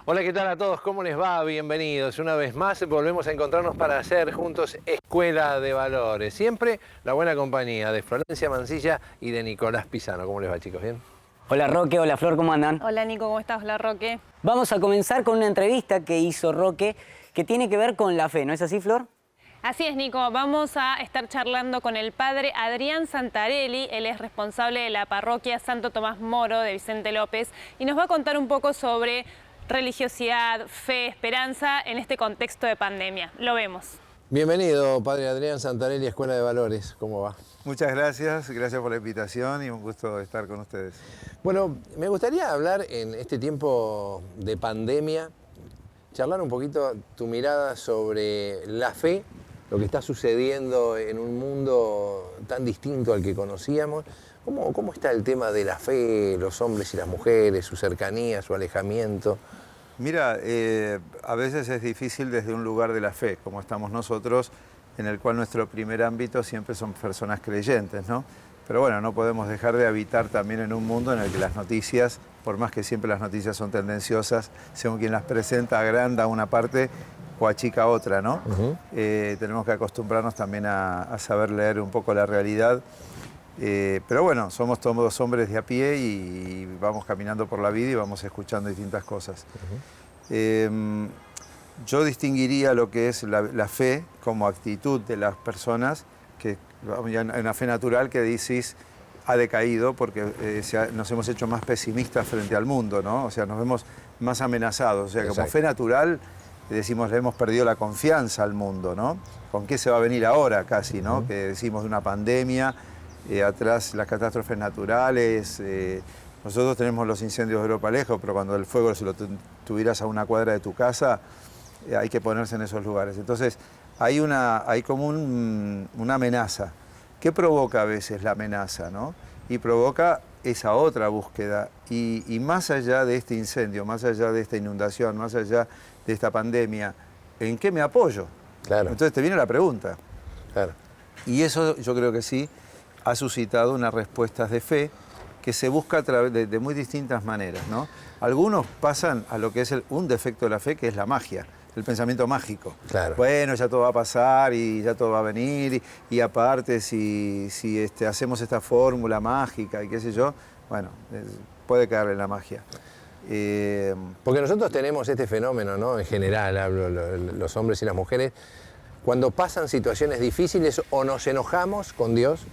Hola, ¿qué tal a todos? ¿Cómo les va? Bienvenidos. Una vez más volvemos a encontrarnos para hacer juntos Escuela de Valores. Siempre la buena compañía de Florencia Mancilla y de Nicolás Pisano. ¿Cómo les va, chicos? ¿Bien? Hola Roque, hola Flor, ¿cómo andan? Hola Nico, ¿cómo estás? Hola Roque. Vamos a comenzar con una entrevista que hizo Roque que tiene que ver con la fe, ¿no es así, Flor? Así es, Nico. Vamos a estar charlando con el padre Adrián Santarelli. Él es responsable de la parroquia Santo Tomás Moro de Vicente López y nos va a contar un poco sobre religiosidad, fe, esperanza en este contexto de pandemia. Lo vemos. Bienvenido, padre Adrián Santarelli, Escuela de Valores. ¿Cómo va? Muchas gracias por la invitación y un gusto estar con ustedes. Bueno, me gustaría hablar en este tiempo de pandemia, charlar un poquito tu mirada sobre la fe, lo que está sucediendo en un mundo tan distinto al que conocíamos. ¿Cómo está el tema de la fe, los hombres y las mujeres, su cercanía, su alejamiento? Mira, a veces es difícil desde un lugar de la fe, como estamos nosotros, en el cual nuestro primer ámbito siempre son personas creyentes, ¿no? Pero bueno, no podemos dejar de habitar también en un mundo en el que las noticias, por más que siempre las noticias son tendenciosas, según quien las presenta, agranda una parte o achica otra, ¿no? Tenemos que acostumbrarnos también a saber leer un poco la realidad. Pero bueno, somos todos hombres de a pie y vamos caminando por la vida y vamos escuchando distintas cosas. Yo distinguiría lo que es la fe como actitud de las personas, que hay una fe natural que dices ha decaído porque nos hemos hecho más pesimistas frente al mundo, ¿no? O sea, nos vemos más amenazados. O sea, como fe natural decimos, le hemos perdido la confianza al mundo, ¿no? ¿Con qué se va a venir ahora casi, no? Que decimos de una pandemia, atrás las catástrofes naturales. Nosotros tenemos los incendios de Europa lejos, pero cuando el fuego se lo tuvieras a una cuadra de tu casa, hay que ponerse en esos lugares. Entonces, hay como una amenaza. ¿Qué provoca a veces la amenaza, no? Y provoca esa otra búsqueda. Y más allá de este incendio, más allá de esta inundación, más allá de esta pandemia, ¿en qué me apoyo? Claro. Entonces te viene la pregunta. Claro. Y eso yo creo que sí ha suscitado unas respuestas de fe que se busca a través de muy distintas maneras, ¿no? Algunos pasan a lo que es un defecto de la fe, que es la magia, el pensamiento mágico. Claro. Bueno, ya todo va a pasar y ya todo va a venir y aparte si hacemos esta fórmula mágica y qué sé yo, bueno, puede caer en la magia. Porque nosotros tenemos este fenómeno, ¿no? En general, hablo los hombres y las mujeres, cuando pasan situaciones difíciles o nos enojamos con Dios,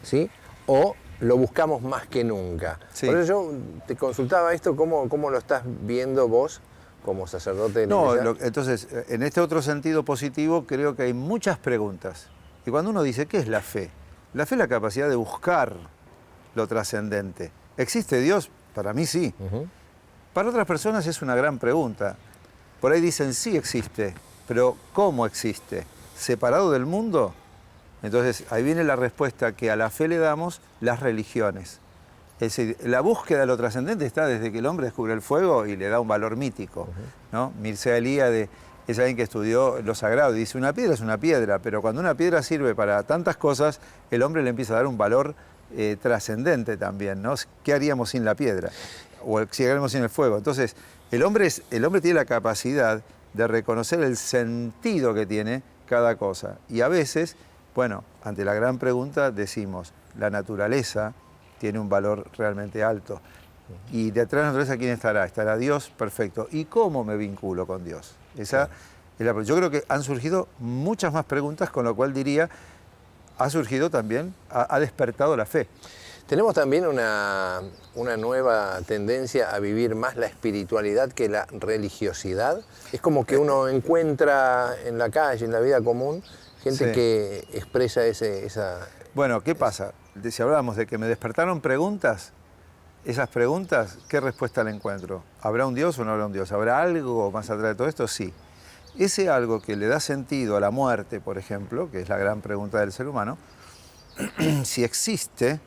¿sí? O lo buscamos más que nunca. Sí. Por eso yo te consultaba esto, ¿cómo lo estás viendo vos como sacerdote de la iglesia? Entonces, en este otro sentido positivo, creo que hay muchas preguntas. Y cuando uno dice, ¿qué es la fe? La fe es la capacidad de buscar lo trascendente. ¿Existe Dios? Para mí sí. Para otras personas es una gran pregunta. Por ahí dicen, sí existe, pero ¿cómo existe? ¿Separado del mundo? Entonces, ahí viene la respuesta que a la fe le damos las religiones. Es decir, la búsqueda de lo trascendente está desde que el hombre descubre el fuego y le da un valor mítico, ¿no? Mircea Eliade es alguien que estudió lo sagrado y dice, una piedra es una piedra, pero cuando una piedra sirve para tantas cosas, el hombre le empieza a dar un valor trascendente también, ¿no? ¿Qué haríamos sin la piedra? O si haríamos sin el fuego. Entonces, el hombre tiene la capacidad de reconocer el sentido que tiene cada cosa. Y a veces, bueno, ante la gran pregunta decimos, la naturaleza tiene un valor realmente alto. Y detrás de la naturaleza, ¿quién estará? Estará Dios, perfecto. ¿Y cómo me vinculo con Dios? Esa es la. Yo creo que han surgido muchas más preguntas, con lo cual diría, ha surgido también, ha despertado la fe. Tenemos también una nueva tendencia a vivir más la espiritualidad que la religiosidad. Es como que uno encuentra en la calle, en la vida común, gente que expresa esa... Bueno, ¿qué pasa? Si hablábamos de que me despertaron preguntas, esas preguntas, ¿qué respuesta le encuentro? ¿Habrá un Dios o no habrá un Dios? ¿Habrá algo más atrás de todo esto? Sí. Ese algo que le da sentido a la muerte, por ejemplo, que es la gran pregunta del ser humano, si existe,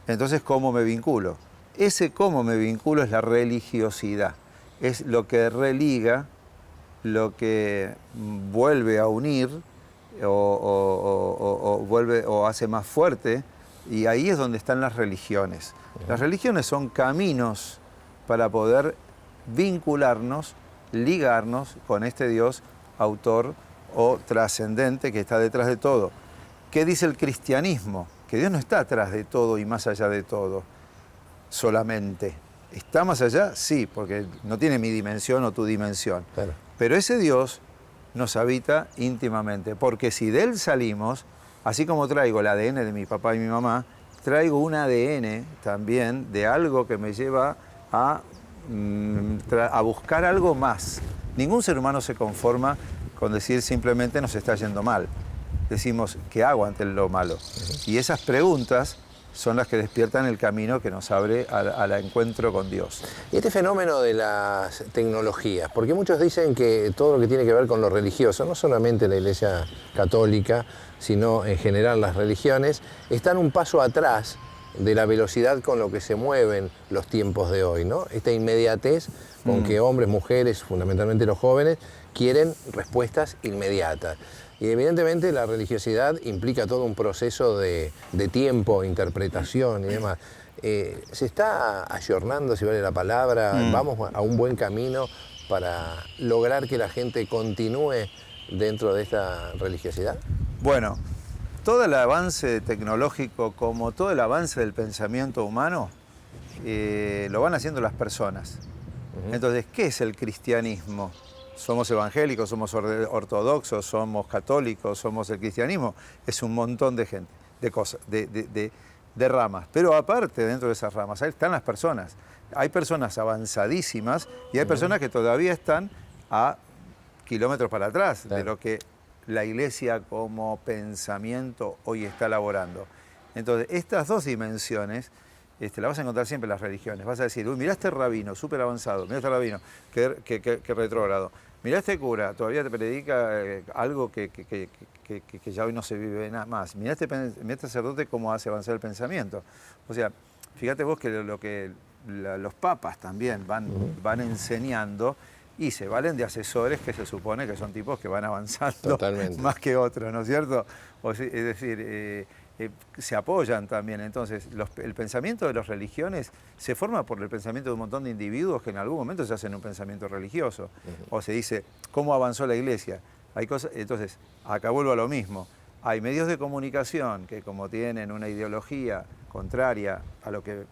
entonces ¿cómo me vinculo? Ese cómo me vinculo es la religiosidad. Es lo que religa, lo que vuelve a unir o hace más fuerte, y ahí es donde están las religiones. Las religiones son caminos para poder vincularnos, ligarnos con este Dios autor o trascendente que está detrás de todo. ¿Qué dice el cristianismo? Que Dios no está atrás de todo y más allá de todo, solamente. ¿Está más allá? Sí, porque no tiene mi dimensión o tu dimensión. Claro. Pero ese Dios nos habita íntimamente, porque si de Él salimos, así como traigo el ADN de mi papá y mi mamá, traigo un ADN también de algo que me lleva a buscar algo más. Ningún ser humano se conforma con decir simplemente nos está yendo mal. Decimos, ¿qué hago ante lo malo? Y esas preguntas son las que despiertan el camino que nos abre al encuentro con Dios. Y este fenómeno de las tecnologías, porque muchos dicen que todo lo que tiene que ver con lo religioso, no solamente la Iglesia Católica, sino en general las religiones, están un paso atrás de la velocidad con lo que se mueven los tiempos de hoy, ¿no? Esta inmediatez con que hombres, mujeres, fundamentalmente los jóvenes, quieren respuestas inmediatas. Y evidentemente la religiosidad implica todo un proceso de tiempo, interpretación y demás. ¿Se está ayornando, si vale la palabra? ¿Vamos a un buen camino para lograr que la gente continúe dentro de esta religiosidad? Bueno, todo el avance tecnológico, como todo el avance del pensamiento humano, lo van haciendo las personas. Entonces, ¿qué es el cristianismo? Somos evangélicos, somos ortodoxos, somos católicos, somos el cristianismo. Es un montón de gente, de cosas, de ramas. Pero aparte, dentro de esas ramas, ahí están las personas. Hay personas avanzadísimas y hay personas que todavía están a kilómetros para atrás de lo que la Iglesia como pensamiento hoy está elaborando. Entonces, estas dos dimensiones las vas a encontrar siempre en las religiones. Vas a decir, uy, mirá este rabino, súper avanzado, mirá este rabino, qué retrógrado. Mirá este cura, todavía te predica algo que ya hoy no se vive nada más. Mirá este sacerdote cómo hace avanzar el pensamiento. O sea, fíjate vos que los papas también van enseñando y se valen de asesores que se supone que son tipos que van avanzando Totalmente. Más que otros, ¿no es cierto? Es decir, se apoyan también. Entonces, el pensamiento de las religiones se forma por el pensamiento de un montón de individuos que en algún momento se hacen un pensamiento religioso. O se dice, ¿cómo avanzó la Iglesia? Hay cosas, entonces, acá vuelvo a lo mismo. Hay medios de comunicación que, como tienen una ideología contraria a lo que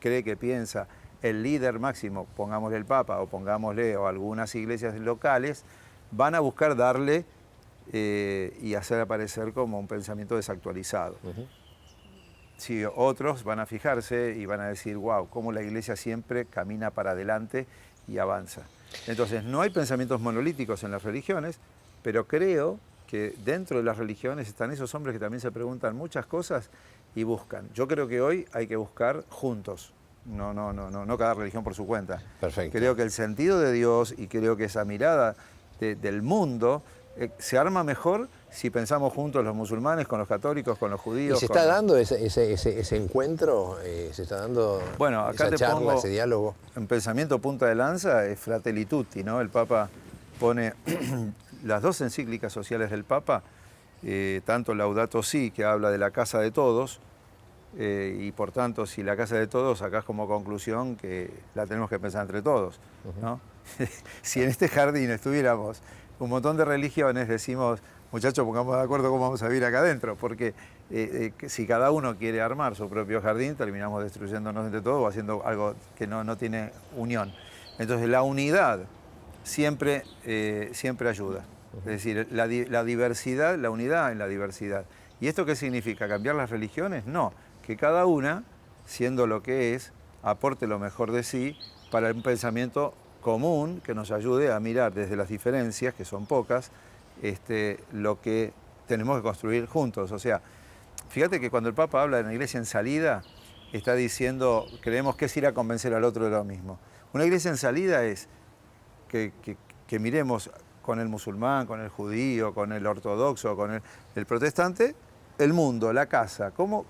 cree que piensa el líder máximo, pongámosle el Papa o algunas iglesias locales, van a buscar darle y hacer aparecer como un pensamiento desactualizado. Si otros van a fijarse y van a decir, wow, cómo la Iglesia siempre camina para adelante y avanza. Entonces, no hay pensamientos monolíticos en las religiones, pero creo que dentro de las religiones están esos hombres que también se preguntan muchas cosas y buscan. Yo creo que hoy hay que buscar juntos, no cada religión por su cuenta. Perfecto. Creo que el sentido de Dios y creo que esa mirada del mundo se arma mejor si pensamos juntos los musulmanes con los católicos, con los judíos. ¿Y se está dando ese encuentro? ¿Se está dando acá esa charla, ese diálogo? En pensamiento punta de lanza es Fratelli Tutti, ¿no? El Papa pone las dos encíclicas sociales del Papa, tanto Laudato Si, que habla de la casa de todos, y por tanto, si la casa de todos, sacás como conclusión que la tenemos que pensar entre todos, ¿no? Si en este jardín estuviéramos un montón de religiones, decimos, muchachos, pongamos de acuerdo cómo vamos a vivir acá adentro, porque si cada uno quiere armar su propio jardín, terminamos destruyéndonos entre todos o haciendo algo que no tiene unión. Entonces, la unidad siempre ayuda. Es decir, la diversidad, la unidad en la diversidad. ¿Y esto qué significa? ¿Cambiar las religiones? No, que cada una, siendo lo que es, aporte lo mejor de sí para un pensamiento común que nos ayude a mirar desde las diferencias, que son pocas, lo que tenemos que construir juntos. O sea, fíjate que cuando el Papa habla de una iglesia en salida, está diciendo, creemos que es ir a convencer al otro de lo mismo. Una iglesia en salida es que miremos con el musulmán, con el judío, con el ortodoxo, con el protestante, el mundo, la casa, cómo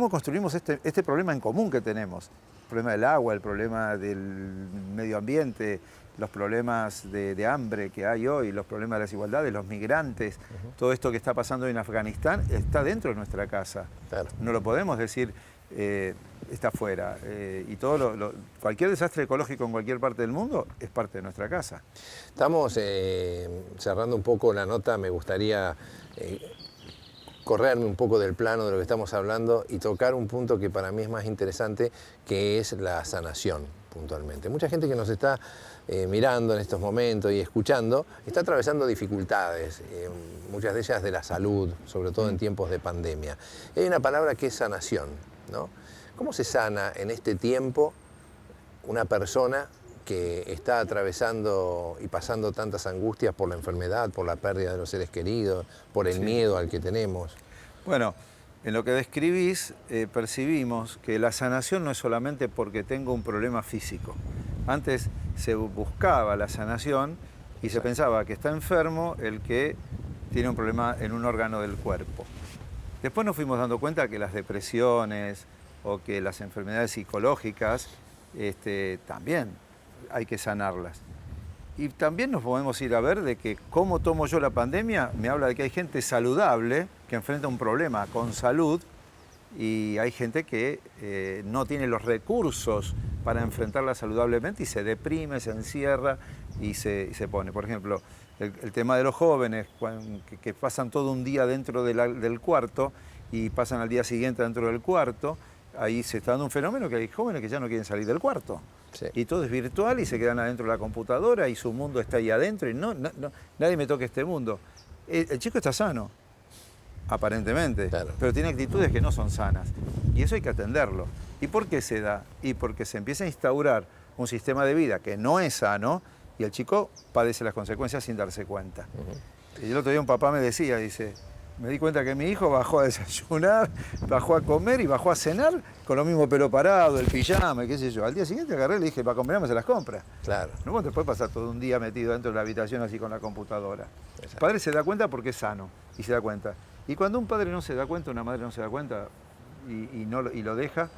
construimos este problema en común que tenemos. El problema del agua, el problema del medio ambiente, los problemas de hambre que hay hoy, los problemas de las desigualdades, los migrantes, todo esto que está pasando en Afganistán está dentro de nuestra casa. Claro. No lo podemos decir está afuera. Y cualquier desastre ecológico en cualquier parte del mundo es parte de nuestra casa. Estamos cerrando un poco la nota, me gustaría correrme un poco del plano de lo que estamos hablando y tocar un punto que para mí es más interesante, que es la sanación, puntualmente. Mucha gente que nos está mirando en estos momentos y escuchando, está atravesando dificultades, muchas de ellas de la salud, sobre todo en tiempos de pandemia. Y hay una palabra que es sanación, ¿no? ¿Cómo se sana en este tiempo una persona que está atravesando y pasando tantas angustias por la enfermedad, por la pérdida de los seres queridos, por el miedo al que tenemos? Bueno, en lo que describís, percibimos que la sanación no es solamente porque tengo un problema físico. Antes se buscaba la sanación y se pensaba que está enfermo el que tiene un problema en un órgano del cuerpo. Después nos fuimos dando cuenta que las depresiones o que las enfermedades psicológicas también hay que sanarlas. Y también nos podemos ir a ver de que cómo tomo yo la pandemia, me habla de que hay gente saludable que enfrenta un problema con salud y hay gente que no tiene los recursos para enfrentarla saludablemente y se deprime, se encierra y se pone. Por ejemplo, el tema de los jóvenes que pasan todo un día dentro del cuarto y pasan al día siguiente dentro del cuarto, ahí se está dando un fenómeno que hay jóvenes que ya no quieren salir del cuarto. Sí. Y todo es virtual y se quedan adentro de la computadora y su mundo está ahí adentro y nadie me toca este mundo. El chico está sano, aparentemente, claro, pero tiene actitudes que no son sanas y eso hay que atenderlo. ¿Y por qué se da? Y porque se empieza a instaurar un sistema de vida que no es sano y el chico padece las consecuencias sin darse cuenta. Y el otro día un papá me decía, dice, me di cuenta que mi hijo bajó a desayunar, bajó a comer y bajó a cenar con lo mismo pelo parado, el pijama, qué sé yo. Al día siguiente agarré y le dije, para comer se las compra. Claro. No, vos te puedes pasar todo un día metido dentro de la habitación así con la computadora. Exacto. El padre se da cuenta porque es sano y se da cuenta. Y cuando un padre no se da cuenta, una madre no se da cuenta y lo deja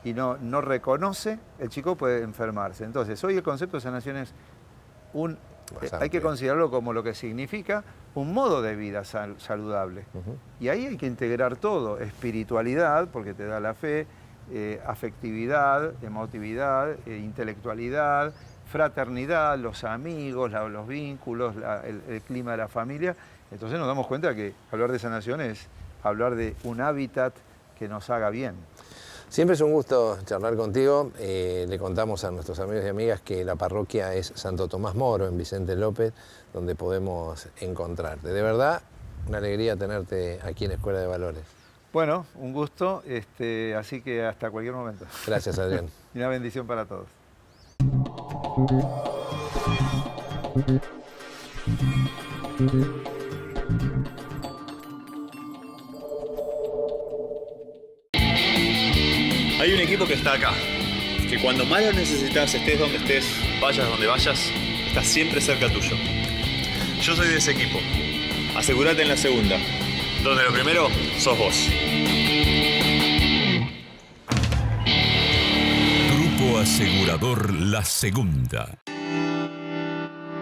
y no reconoce, el chico puede enfermarse. Entonces, hoy el concepto de sanación es hay que considerarlo como lo que significa un modo de vida saludable. Y ahí hay que integrar todo, espiritualidad, porque te da la fe, afectividad, emotividad, intelectualidad, fraternidad, los amigos, los vínculos, el clima de la familia. Entonces nos damos cuenta que hablar de sanación es hablar de un hábitat que nos haga bien. Siempre es un gusto charlar contigo. Le contamos a nuestros amigos y amigas que la parroquia es Santo Tomás Moro, en Vicente López, donde podemos encontrarte. De verdad, una alegría tenerte aquí en Escuela de Valores. Bueno, un gusto, así que hasta cualquier momento. Gracias, Adrián. Y una bendición para todos. Hay un equipo que está acá, que cuando más lo necesitas, estés donde estés, vayas donde vayas, está siempre cerca tuyo. Yo soy de ese equipo. Asegúrate en la segunda, donde lo primero sos vos. Grupo Asegurador La Segunda.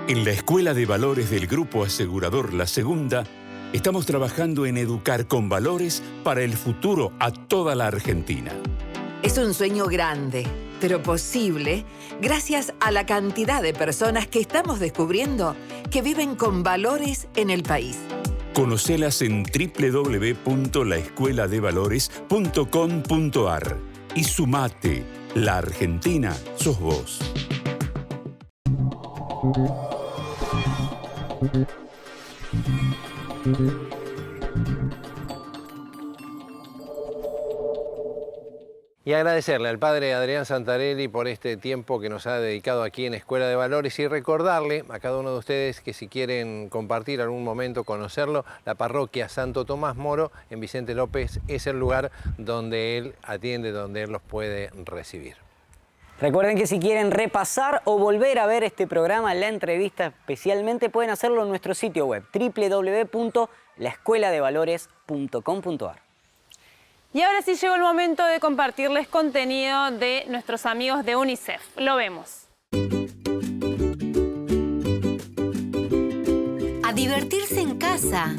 En la Escuela de Valores del Grupo Asegurador La Segunda, estamos trabajando en educar con valores para el futuro a toda la Argentina. Es un sueño grande, pero posible gracias a la cantidad de personas que estamos descubriendo que viven con valores en el país. Conocelas en www.laescueladevalores.com.ar y sumate. La Argentina sos vos. Y agradecerle al padre Adrián Santarelli por este tiempo que nos ha dedicado aquí en Escuela de Valores y recordarle a cada uno de ustedes que si quieren compartir algún momento, conocerlo, la parroquia Santo Tomás Moro en Vicente López es el lugar donde él atiende, donde él los puede recibir. Recuerden que si quieren repasar o volver a ver este programa, la entrevista especialmente, pueden hacerlo en nuestro sitio web www.laescueladevalores.com.ar. Y ahora sí llegó el momento de compartirles contenido de nuestros amigos de UNICEF. Lo vemos. A divertirse en casa.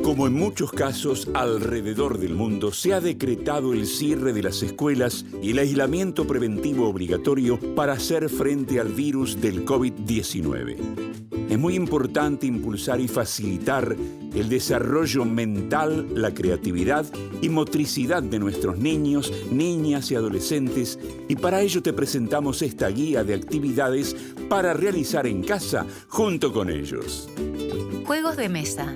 Como Como en muchos casos alrededor del mundo, se ha decretado el cierre de las escuelas y el aislamiento preventivo obligatorio para hacer frente al virus del COVID-19. Es muy importante impulsar y facilitar el desarrollo mental, la creatividad y motricidad de nuestros niños, niñas y adolescentes, y para ello te presentamos esta guía de actividades para realizar en casa junto con ellos. Juegos de mesa.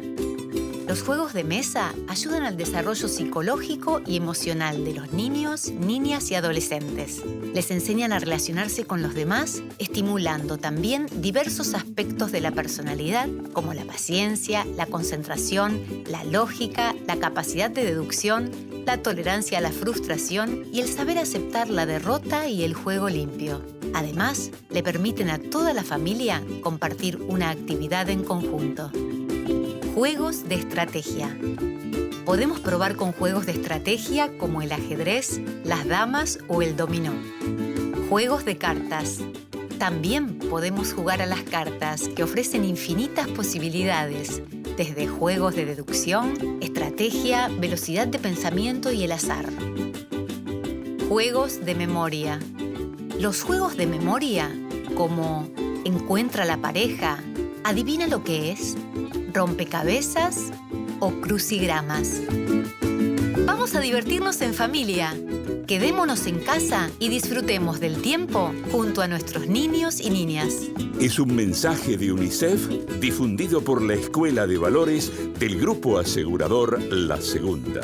Los juegos de mesa ayudan al desarrollo psicológico y emocional de los niños, niñas y adolescentes. Les enseñan a relacionarse con los demás, estimulando también diversos aspectos de la personalidad, como la paciencia, la concentración, la lógica, la capacidad de deducción, la tolerancia a la frustración y el saber aceptar la derrota y el juego limpio. Además, le permiten a toda la familia compartir una actividad en conjunto. Juegos de estrategia. Podemos probar con juegos de estrategia como el ajedrez, las damas o el dominó. Juegos de cartas. También podemos jugar a las cartas, que ofrecen infinitas posibilidades, desde juegos de deducción, estrategia, velocidad de pensamiento y el azar. Juegos de memoria. Los juegos de memoria, como Encuentra la pareja, Adivina lo que es, Rompecabezas o Crucigramas. Vamos a divertirnos en familia. Quedémonos en casa y disfrutemos del tiempo junto a nuestros niños y niñas. Es un mensaje de UNICEF difundido por la Escuela de Valores del Grupo Asegurador La Segunda.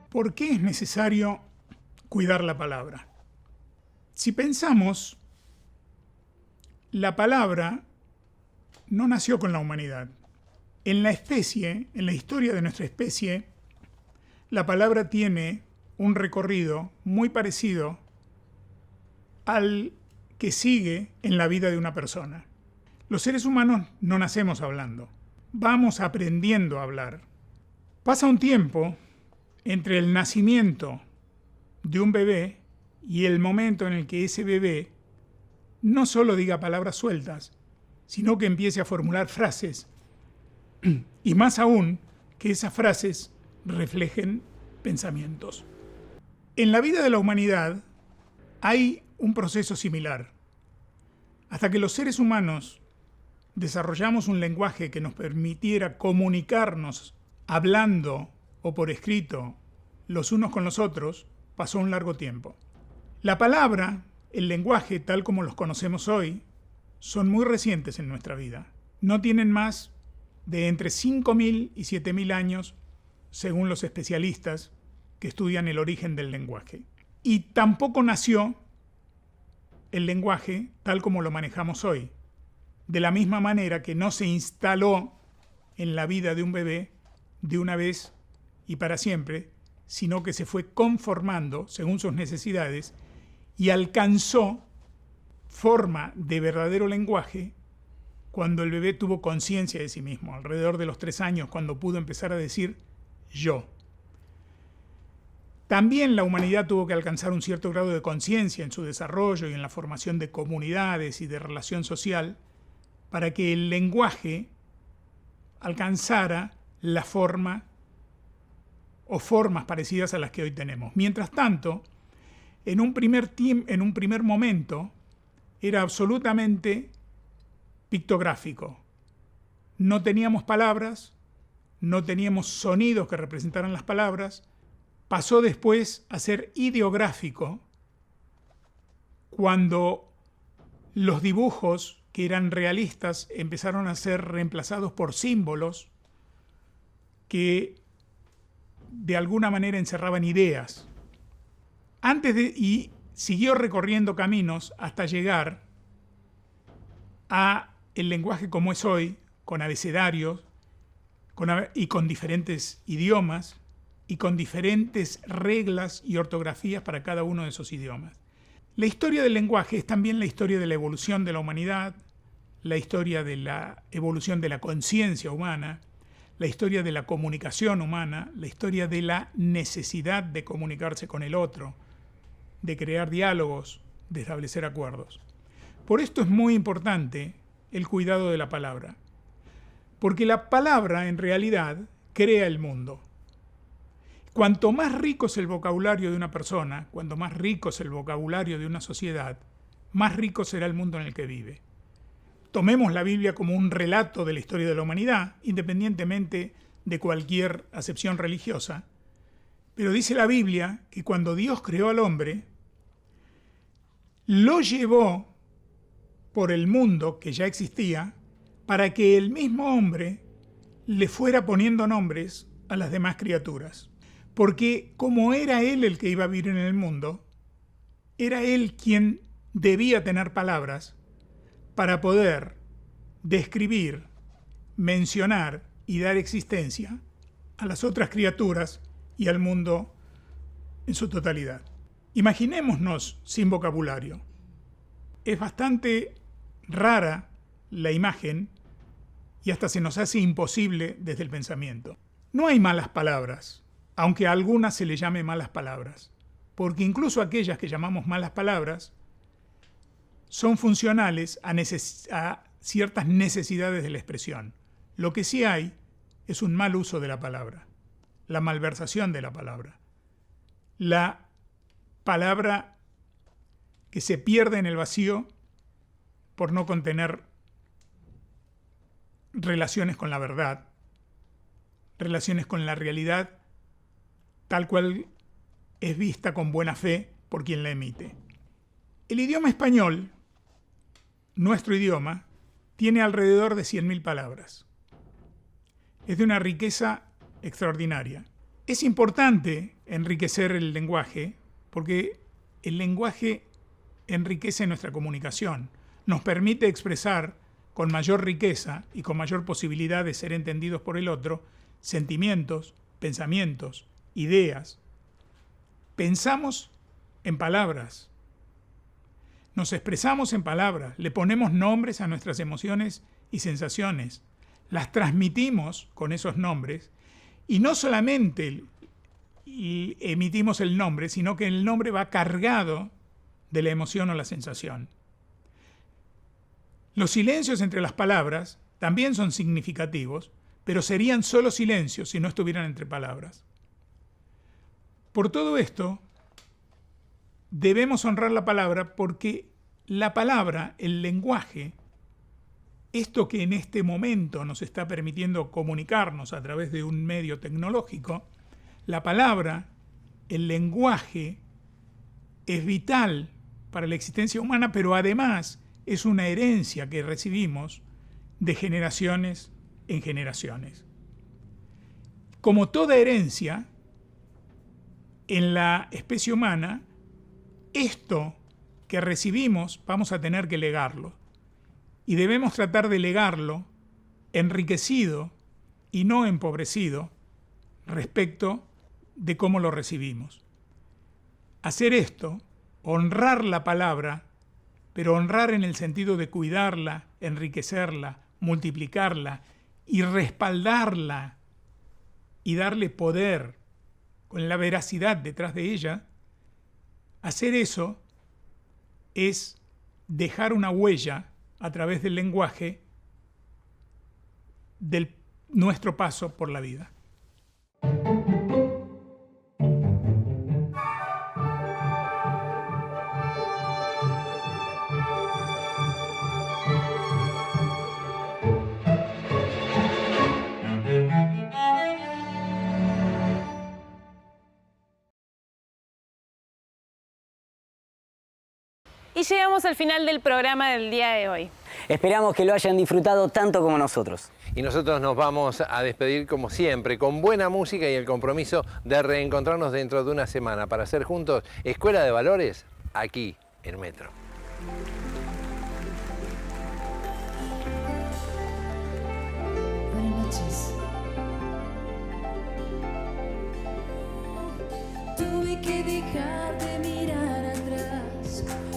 ¿Por qué es necesario cuidar la palabra? Si pensamos, la palabra no nació con la humanidad. En la especie, en la historia de nuestra especie, la palabra tiene un recorrido muy parecido al que sigue en la vida de una persona. Los seres humanos no nacemos hablando, vamos aprendiendo a hablar. Pasa un tiempo entre el nacimiento de un bebé y el momento en el que ese bebé no solo diga palabras sueltas, sino que empiece a formular frases, y más aún que esas frases reflejen pensamientos. En la vida de la humanidad hay un proceso similar. Hasta que los seres humanos desarrollamos un lenguaje que nos permitiera comunicarnos hablando o por escrito los unos con los otros, pasó un largo tiempo. La palabra, el lenguaje tal como los conocemos hoy, son muy recientes en nuestra vida. No tienen más de entre 5.000 y 7.000 años, según los especialistas que estudian el origen del lenguaje. Y tampoco nació el lenguaje tal como lo manejamos hoy, de la misma manera que no se instaló en la vida de un bebé de una vez y para siempre, sino que se fue conformando según sus necesidades y alcanzó forma de verdadero lenguaje cuando el bebé tuvo conciencia de sí mismo, alrededor de los 3 años, cuando pudo empezar a decir yo. También la humanidad tuvo que alcanzar un cierto grado de conciencia en su desarrollo y en la formación de comunidades y de relación social para que el lenguaje alcanzara la forma o formas parecidas a las que hoy tenemos. Mientras tanto, en un primer momento, era absolutamente pictográfico. No teníamos palabras, no teníamos sonidos que representaran las palabras. Pasó después a ser ideográfico cuando los dibujos que eran realistas empezaron a ser reemplazados por símbolos que de alguna manera encerraban ideas. Y siguió recorriendo caminos hasta llegar a el lenguaje como es hoy, con abecedarios y con diferentes idiomas y con diferentes reglas y ortografías para cada uno de esos idiomas. La historia del lenguaje es también la historia de la evolución de la humanidad, la historia de la evolución de la conciencia humana, la historia de la comunicación humana, la historia de la necesidad de comunicarse con el otro, de crear diálogos, de establecer acuerdos. Por esto es muy importante el cuidado de la palabra, porque la palabra en realidad crea el mundo. Cuanto más rico es el vocabulario de una persona, cuanto más rico es el vocabulario de una sociedad, más rico será el mundo en el que vive. Tomemos la Biblia como un relato de la historia de la humanidad, independientemente de cualquier acepción religiosa, pero dice la Biblia que cuando Dios creó al hombre, lo llevó por el mundo que ya existía para que el mismo hombre le fuera poniendo nombres a las demás criaturas. Porque como era él el que iba a vivir en el mundo, era él quien debía tener palabras para poder describir, mencionar y dar existencia a las otras criaturas y al mundo en su totalidad. Imaginémonos sin vocabulario. Es bastante rara la imagen y hasta se nos hace imposible desde el pensamiento. No hay malas palabras, aunque a algunas se le llame malas palabras, porque incluso aquellas que llamamos malas palabras son funcionales a ciertas necesidades de la expresión. Lo que sí hay es un mal uso de la palabra, la malversación de la palabra, la palabra que se pierde en el vacío por no contener relaciones con la verdad, relaciones con la realidad, tal cual es vista con buena fe por quien la emite. El idioma español, nuestro idioma, tiene alrededor de 100.000 palabras. Es de una riqueza extraordinaria. Es importante enriquecer el lenguaje porque el lenguaje enriquece nuestra comunicación, nos permite expresar con mayor riqueza y con mayor posibilidad de ser entendidos por el otro sentimientos, pensamientos, ideas. Pensamos en palabras, nos expresamos en palabras, le ponemos nombres a nuestras emociones y sensaciones, las transmitimos con esos nombres y no solamente emitimos el nombre, sino que el nombre va cargado de la emoción o la sensación. Los silencios entre las palabras también son significativos, pero serían solo silencios si no estuvieran entre palabras. Por todo esto, debemos honrar la palabra porque la palabra, el lenguaje, esto que en este momento nos está permitiendo comunicarnos a través de un medio tecnológico, la palabra, el lenguaje, es vital para la existencia humana, pero además es una herencia que recibimos de generaciones en generaciones. Como toda herencia, en la especie humana, esto que recibimos vamos a tener que legarlo. Y debemos tratar de legarlo enriquecido y no empobrecido respecto de cómo lo recibimos. Hacer esto, honrar la palabra, pero honrar en el sentido de cuidarla, enriquecerla, multiplicarla y respaldarla y darle poder con la veracidad detrás de ella, hacer eso es dejar una huella a través del lenguaje de nuestro paso por la vida. Y llegamos al final del programa del día de hoy. Esperamos que lo hayan disfrutado tanto como nosotros. Y nosotros nos vamos a despedir como siempre, con buena música y el compromiso de reencontrarnos dentro de una semana para hacer juntos Escuela de Valores aquí en Metro. Buenas noches. Tuve que dejar de mirar atrás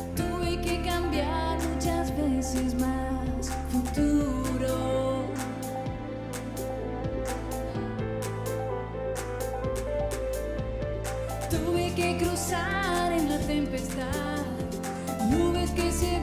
reposar en la tempestad, nubes que se